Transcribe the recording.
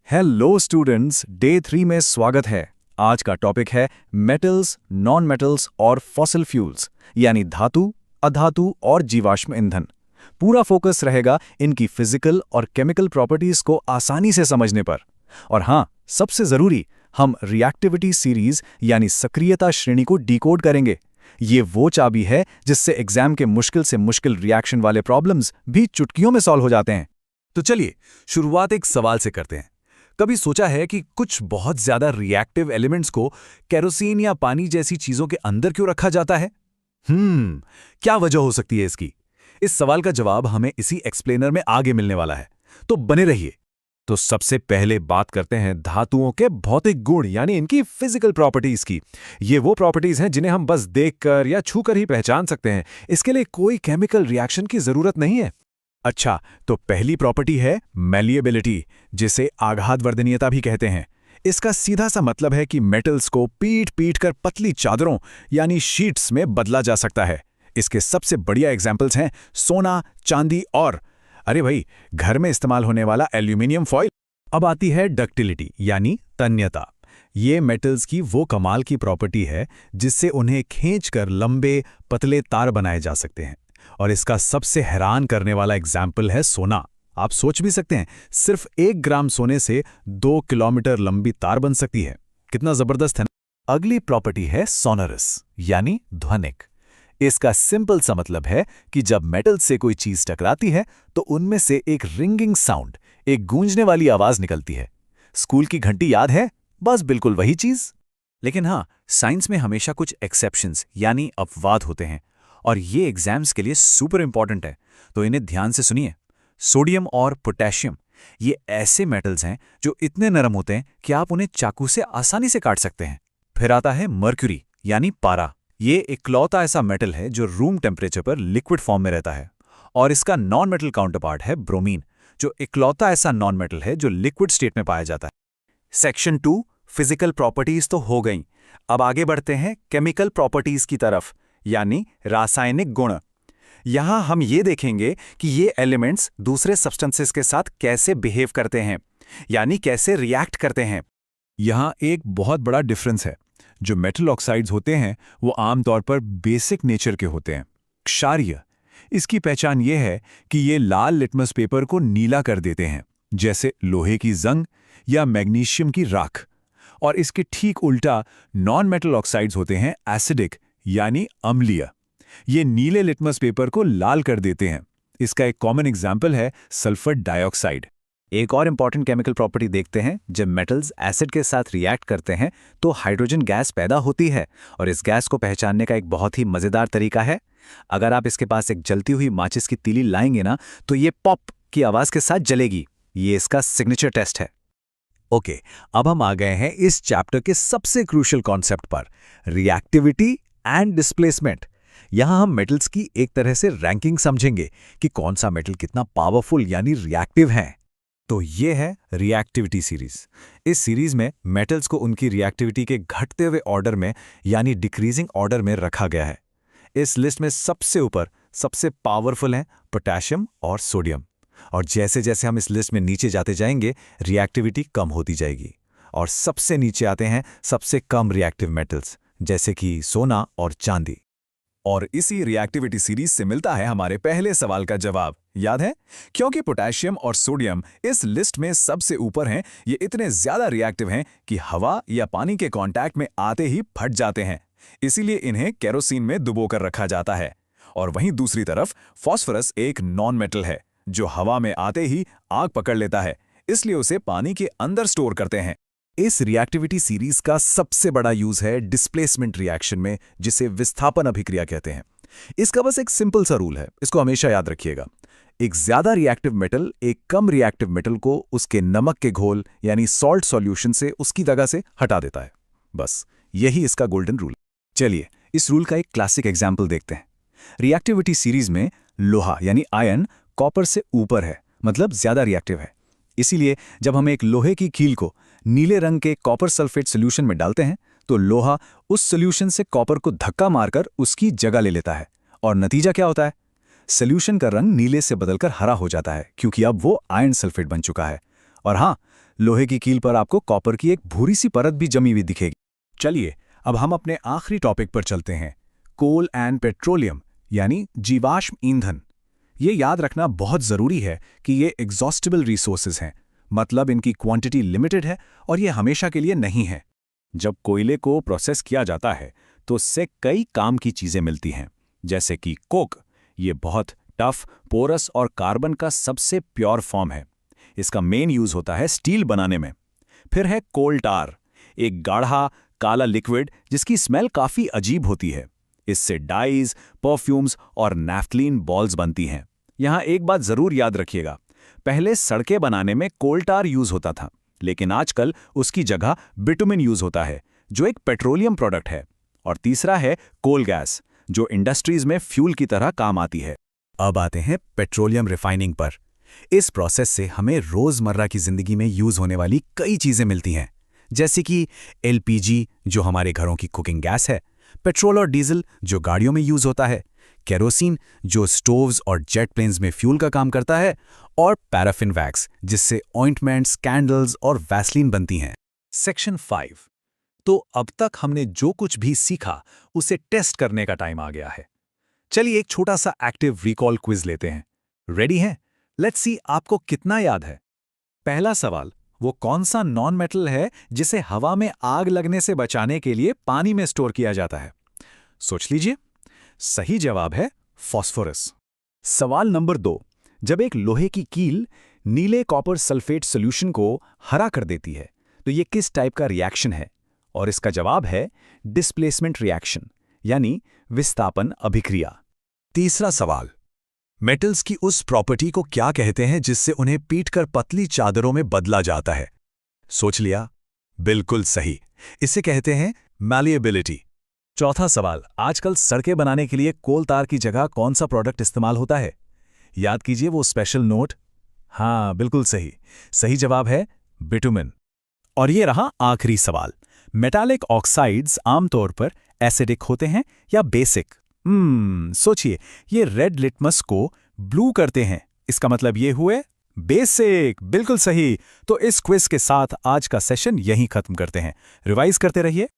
Hello students, day 3 में स्वागत है। आज का टॉपिक है मेटल्स, नॉन मेटल्स और फॉसिल फ्यूल्स, यानी धातु, अधातु और जीवाश्म ईंधन। पूरा फोकस रहेगा इनकी फिजिकल और केमिकल प्रॉपर्टीज को आसानी से समझने पर। और हाँ, सबसे जरूरी, हम रिएक्टिविटी सीरीज यानी सक्रियता श्रेणी को डिकोड करेंगे। ये वो चाबी है जिससे एग्जाम के मुश्किल से मुश्किल रिएक्शन वाले प्रॉब्लम्स भी चुटकियों में सॉल्व हो जाते हैं। तो चलिए शुरुआत एक सवाल से करते हैं। कभी सोचा है कि कुछ बहुत ज्यादा रिएक्टिव एलिमेंट्स को केरोसिन या पानी जैसी चीजों के अंदर क्यों रखा जाता है? क्या वजह हो सकती है इसकी? इस सवाल का जवाब हमें इसी एक्सप्लेनर में आगे मिलने वाला है, तो बने रहिए। तो सबसे पहले बात करते हैं धातुओं के भौतिक गुण यानी इनकी फिजिकल प्रॉपर्टीज की। ये वो प्रॉपर्टीज हैं जिन्हें हम बस देखकर या छूकर ही पहचान सकते हैं। इसके लिए कोई केमिकल रिएक्शन की जरूरत नहीं है। अच्छा, तो पहली प्रॉपर्टी है मैलिएबिलिटी, जिसे आघातवर्धनीयता भी कहते हैं। इसका सीधा सा मतलब है कि मेटल्स को पीट पीट कर पतली चादरों यानी शीट्स में बदला जा सकता है। इसके सबसे बढ़िया एग्जाम्पल्स हैं सोना, चांदी और अरे भाई, घर में इस्तेमाल होने वाला एल्यूमिनियम फॉइल। अब आती है डक्टिलिटी यानी तन्यता। ये मेटल्स की वो कमाल की प्रॉपर्टी है जिससे उन्हें खींचकर लंबे पतले तार बनाए जा सकते हैं। और इसका सबसे हैरान करने वाला एग्जाम्पल है सोना। आप सोच भी सकते हैं, सिर्फ 1 ग्राम सोने से 2 किलोमीटर लंबी तार बन सकती है। कितना जबरदस्त है ना? अगली प्रॉपर्टी है सोनरस यानी ध्वनिक। इसका सिंपल सा मतलब है कि जब मेटल से कोई चीज टकराती है तो उनमें से एक रिंगिंग साउंड, एक गूंजने वाली आवाज निकलती है। स्कूल की घंटी याद है? बस बिल्कुल वही चीज। लेकिन हाँ, साइंस में हमेशा कुछ एक्सेप्शंस यानी अपवाद होते हैं, और ये एग्जाम्स के लिए सुपर इंपॉर्टेंट है, तो इन्हें ध्यान से सुनिए। सोडियम और पोटेशियम, ये ऐसे मेटल्स हैं जो इतने नरम होते हैं कि आप उन्हें चाकू से आसानी से काट सकते हैं। फिर आता है मर्क्यूरी यानी पारा। ये इकलौता ऐसा मेटल है जो रूम टेम्परेचर पर लिक्विड फॉर्म में रहता है। और इसका नॉन मेटल काउंटरपार्ट है ब्रोमीन, जो इकलौता ऐसा नॉन मेटल है जो लिक्विड स्टेट में पाया जाता है। सेक्शन 2 फिजिकल प्रॉपर्टीज तो हो गई। अब आगे बढ़ते हैं केमिकल प्रॉपर्टीज की तरफ, यानी रासायनिक गुण। यहां हम ये देखेंगे कि ये एलिमेंट्स दूसरे सब्सटेंसेस के साथ कैसे बिहेव करते हैं, यानी कैसे रिएक्ट करते हैं। यहां एक बहुत बड़ा डिफरेंस है। जो मेटल ऑक्साइड्स होते हैं वो आमतौर पर बेसिक नेचर के होते हैं। क्षारीय, इसकी पहचान ये है कि ये लाल लिटमस पेपर को नीला कर देते हैं, जैसे लोहे की जंग या मैग्नीशियम की राख। और इसके ठीक उल्टा नॉन मेटल ऑक्साइड्स होते हैं एसिडिक यानी अम्लीय। ये नीले लिटमस पेपर को लाल कर देते हैं। इसका एक कॉमन एग्जाम्पल है सल्फर डाइऑक्साइड। एक और इंपॉर्टेंट केमिकल प्रॉपर्टी देखते हैं। जब मेटल्स एसिड के साथ रिएक्ट करते हैं तो हाइड्रोजन गैस पैदा होती है, और इस गैस को पहचानने का एक बहुत ही मजेदार तरीका है। अगर आप इसके पास एक जलती हुई माचिस की तीली लाएंगे ना, तो ये पॉप की आवाज के साथ जलेगी। ये इसका सिग्नेचर टेस्ट है। ओके, अब हम आ गए हैं इस चैप्टर के सबसे क्रूशियल कॉन्सेप्ट पर, रिएक्टिविटी एंड डिस्प्लेसमेंट। यहां हम मेटल्स की एक तरह से रैंकिंग समझेंगे कि कौन सा मेटल कितना पावरफुल यानी रिएक्टिव है। तो ये है रिएक्टिविटी सीरीज। इस सीरीज में मेटल्स को उनकी रिएक्टिविटी के घटते हुए ऑर्डर में यानी डिक्रीजिंग ऑर्डर में रखा गया है। इस लिस्ट में सबसे ऊपर सबसे पावरफुल हैं पोटेशियम और सोडियम, और जैसे जैसे हम इस लिस्ट में नीचे जाते जाएंगे रिएक्टिविटी कम होती जाएगी। और सबसे नीचे आते हैं सबसे कम रिएक्टिव मेटल्स, जैसे कि सोना और चांदी। और इसी रिएक्टिविटी सीरीज से मिलता है हमारे पहले सवाल का जवाब, याद है? क्योंकि पोटेशियम और सोडियम इस लिस्ट में सबसे ऊपर हैं, ये इतने ज्यादा रिएक्टिव हैं कि हवा या पानी के कांटेक्ट में आते ही फट जाते हैं। इसीलिए इन्हें केरोसिन में डुबोकर रखा जाता है। और वहीं दूसरी तरफ फॉस्फोरस एक नॉन मेटल है जो हवा में आते ही आग पकड़ लेता है, इसलिए उसे पानी के अंदर स्टोर करते हैं। इस रिएक्टिविटी सीरीज का सबसे बड़ा यूज है डिस्प्लेसमेंट रिएक्शन में, जिसे विस्थापन अभिक्रिया कहते हैं। इसका बस एक सिंपल सा रूल है, इसको हमेशा याद रखिएगा। एक ज्यादा रिएक्टिव मेटल एक कम रिएक्टिव मेटल को उसके नमक के घोल यानी सॉल्ट सॉल्यूशन से उसकी जगह से हटा देता है। बस यही इसका गोल्डन रूल। चलिए इस रूल का एक क्लासिक एग्जाम्पल देखते हैं। रिएक्टिविटी सीरीज में लोहा यानी आयन कॉपर से ऊपर है, मतलब ज्यादा रिएक्टिव है। इसीलिए जब हम एक लोहे की कील को नीले रंग के कॉपर सल्फेट सॉल्यूशन में डालते हैं तो लोहा उस सॉल्यूशन से कॉपर को धक्का मारकर उसकी जगह ले लेता है, और नतीजा क्या होता है? सॉल्यूशन का रंग नीले से बदलकर हरा हो जाता है, क्योंकि अब वो आयरन सल्फेट बन चुका है। और हाँ, लोहे की कील पर आपको कॉपर की एक भूरी सी परत भी जमी हुई दिखेगी। चलिए अब हम अपने आखिरी टॉपिक पर चलते हैं, कोल एंड पेट्रोलियम यानी जीवाश्म ईंधन। ये याद रखना बहुत ज़रूरी है कि ये एग्जॉस्टिबल रिसोर्सेज हैं, मतलब इनकी क्वांटिटी लिमिटेड है और ये हमेशा के लिए नहीं है। जब कोयले को प्रोसेस किया जाता है तो उससे कई काम की चीज़ें मिलती हैं, जैसे कि कोक। ये बहुत टफ, पोरस और कार्बन का सबसे प्योर फॉर्म है। इसका मेन यूज़ होता है स्टील बनाने में। फिर है कोल टार, एक गाढ़ा काला लिक्विड जिसकी स्मेल काफ़ी अजीब होती है। इससे डाइज, परफ्यूम्स और नैफ्थलीन बॉल्स बनती हैं। यहाँ एक बात ज़रूर याद रखिएगा, पहले सड़कें बनाने में कोल टार यूज़ होता था, लेकिन आजकल उसकी जगह बिटुमिन यूज़ होता है, जो एक पेट्रोलियम प्रोडक्ट है। और तीसरा है कोल गैस, जो इंडस्ट्रीज़ में फ्यूल की तरह काम आती है। अब आते हैं पेट्रोलियम रिफाइनिंग पर। इस प्रोसेस से हमें रोज़मर्रा की ज़िंदगी में यूज़ होने वाली कई चीज़ें मिलती हैं, जैसे कि एलपीजी जो हमारे घरों की कुकिंग गैस है, पेट्रोल और डीजल जो गाड़ियों में यूज़ होता है, केरोसिन जो स्टोव्स और जेट प्लेन्स में फ्यूल का काम करता है, और पैराफिन वैक्स जिससे ऑइंटमेंट्स, कैंडल्स और वैसलीन बनती हैं। सेक्शन 5। तो अब तक हमने जो कुछ भी सीखा उसे टेस्ट करने का टाइम आ गया है। चलिए एक छोटा सा एक्टिव रिकॉल क्विज लेते हैं। रेडी हैं? लेट्स सी आपको कितना याद है। पहला सवाल, वो कौन सा नॉन मेटल है जिसे हवा में आग लगने से बचाने के लिए पानी में स्टोर किया जाता है? सोच लीजिए। सही जवाब है फॉस्फोरस। सवाल नंबर 2, जब एक लोहे की कील नीले कॉपर सल्फेट सॉल्यूशन को हरा कर देती है तो ये किस टाइप का रिएक्शन है? और इसका जवाब है डिस्प्लेसमेंट रिएक्शन, यानी विस्थापन अभिक्रिया। तीसरा सवाल, मेटल्स की उस प्रॉपर्टी को क्या कहते हैं जिससे उन्हें पीटकर पतली चादरों में बदला जाता है? सोच लिया? बिल्कुल सही, इसे कहते हैं मैलिएबिलिटी। चौथा सवाल, आजकल सड़कें बनाने के लिए कोल तार की जगह कौन सा प्रोडक्ट इस्तेमाल होता है? याद कीजिए वो स्पेशल नोट। हाँ, बिल्कुल सही। सही जवाब है बिटुमिन। और ये रहा आखिरी सवाल, मेटालिक ऑक्साइड्स आमतौर पर एसिडिक होते हैं या बेसिक? सोचिए, ये रेड लिटमस को ब्लू करते हैं, इसका मतलब ये हुए बेसिक। बिल्कुल सही। तो इस क्विज के साथ आज का सेशन यहीं खत्म करते हैं। रिवाइज करते रहिए।